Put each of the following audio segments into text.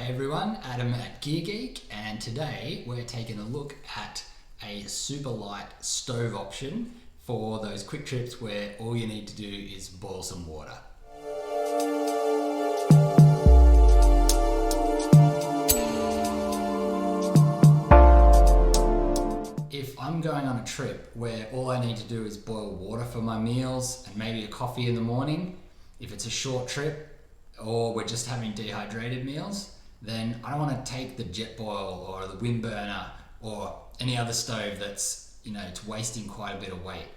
Hey everyone, Adam at Gear Geek, and today we're taking a look at a super light stove option for those quick trips where all you need to do is boil some water. If I'm going on a trip where all I need to do is boil water for my meals and maybe a coffee in the morning, if it's a short trip or we're just having dehydrated meals, then I don't want to take the jet boil or the wind burner or any other stove that's, it's wasting quite a bit of weight.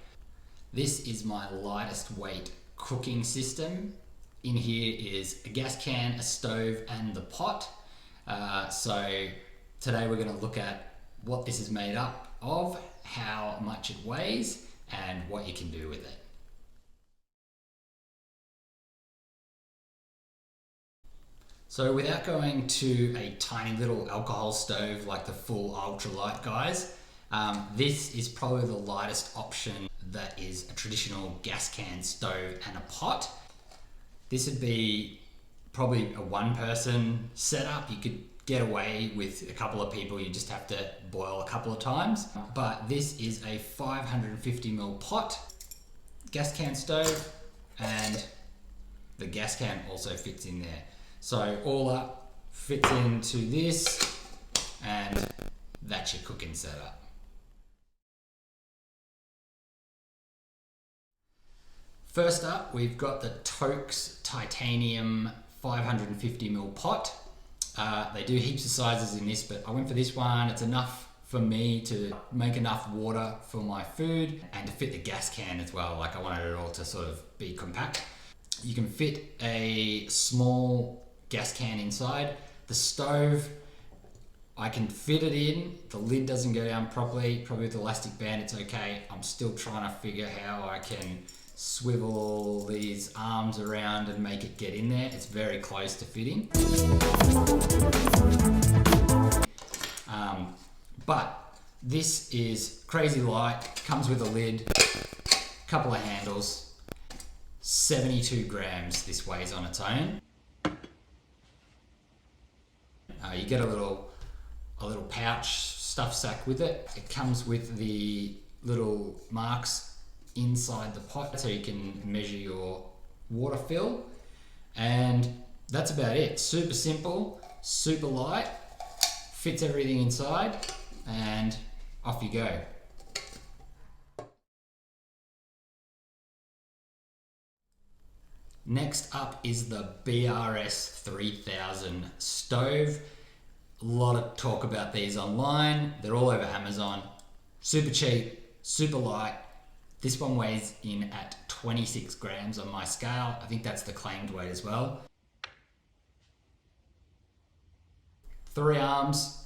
This is my lightest weight cooking system. In here is a gas can, a stove, and the pot. So today we're going to look at what this is made up of, how much it weighs, and what you can do with it. So without going to a tiny little alcohol stove like the full Ultralight guys, this is probably the lightest option that is a traditional gas can stove and a pot. This would be probably a one-person setup. You could get away with a couple of people, you just have to boil a couple of times. But this is a 550ml pot, gas can stove, and the gas can also fits in there. So all up fits into this, and that's your cooking setup. First up, we've got the Toaks titanium 550ml pot. They do heaps of sizes in this, but I went for this one. It's enough for me to make enough water for my food and to fit the gas can as well. Like I wanted it all to sort of be compact. You can fit a small gas can inside. The stove, I can fit it in. The lid doesn't go down properly. Probably with the elastic band it's okay. I'm still trying to figure how I can swivel these arms around and make it get in there. It's very close to fitting. But this is crazy light, comes with a lid, couple of handles, 72 grams this weighs on its own. You get a little pouch stuff sack with it. It comes with the little marks inside the pot so you can measure your water fill, and that's about it. Super simple, super light, fits everything inside, and off you go. Next up is the BRS 3000 stove. A lot of talk about these online. They're all over Amazon. Super cheap, super light. This one weighs in at 26 grams on my scale. I think that's the claimed weight as well. 3 arms,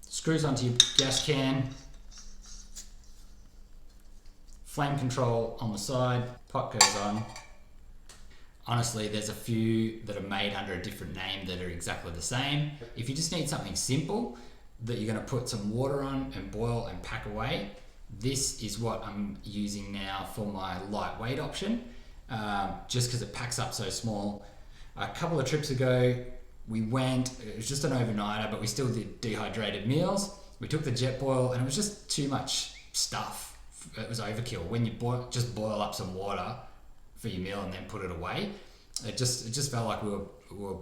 screws onto your gas can, flame control on the side, pot goes on. Honestly, there's a few that are made under a different name that are exactly the same. If you just need something simple that you're going to put some water on and boil and pack away, this is what I'm using now for my lightweight option, just because it packs up so small. A couple of trips ago, it was just an overnighter, but we still did dehydrated meals. We took the jet boil and it was just too much stuff. It was overkill. When you just boil up some water for your meal and then put it away, it just felt like we were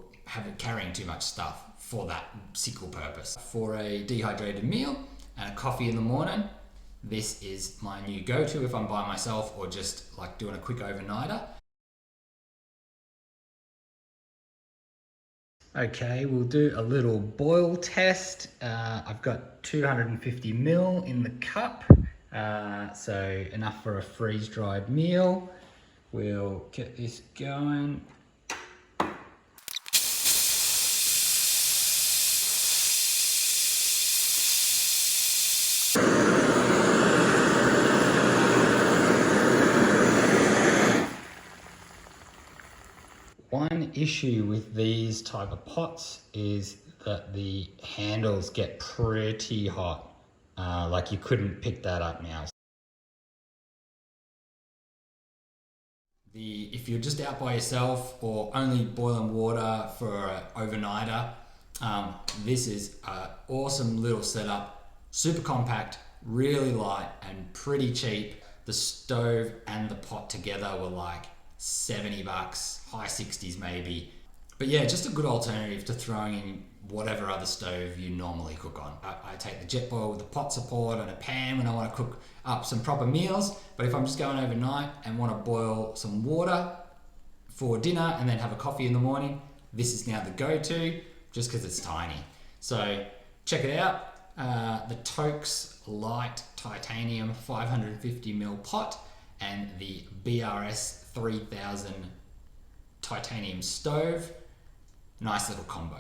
carrying too much stuff for that single purpose. For a dehydrated meal and a coffee in the morning, this is my new go-to if I'm by myself or just like doing a quick overnighter. Okay, we'll do a little boil test. I've got 250ml in the cup, so enough for a freeze-dried meal. We'll get this going. One issue with these type of pots is that the handles get pretty hot. Like you couldn't pick that up now. If you're just out by yourself or only boiling water for an overnighter, This is an awesome little setup, super compact, really light and pretty cheap. The stove and the pot together were like 70 bucks, high 60s maybe. But yeah, just a good alternative to throwing in whatever other stove you normally cook on. I take the Jetboil with the pot support and a pan when I want to cook up some proper meals. But if I'm just going overnight and want to boil some water for dinner and then have a coffee in the morning, this is now the go-to just because it's tiny. So check it out. The Toaks Light Titanium 550ml pot and the BRS 3000 titanium stove. Nice little combo.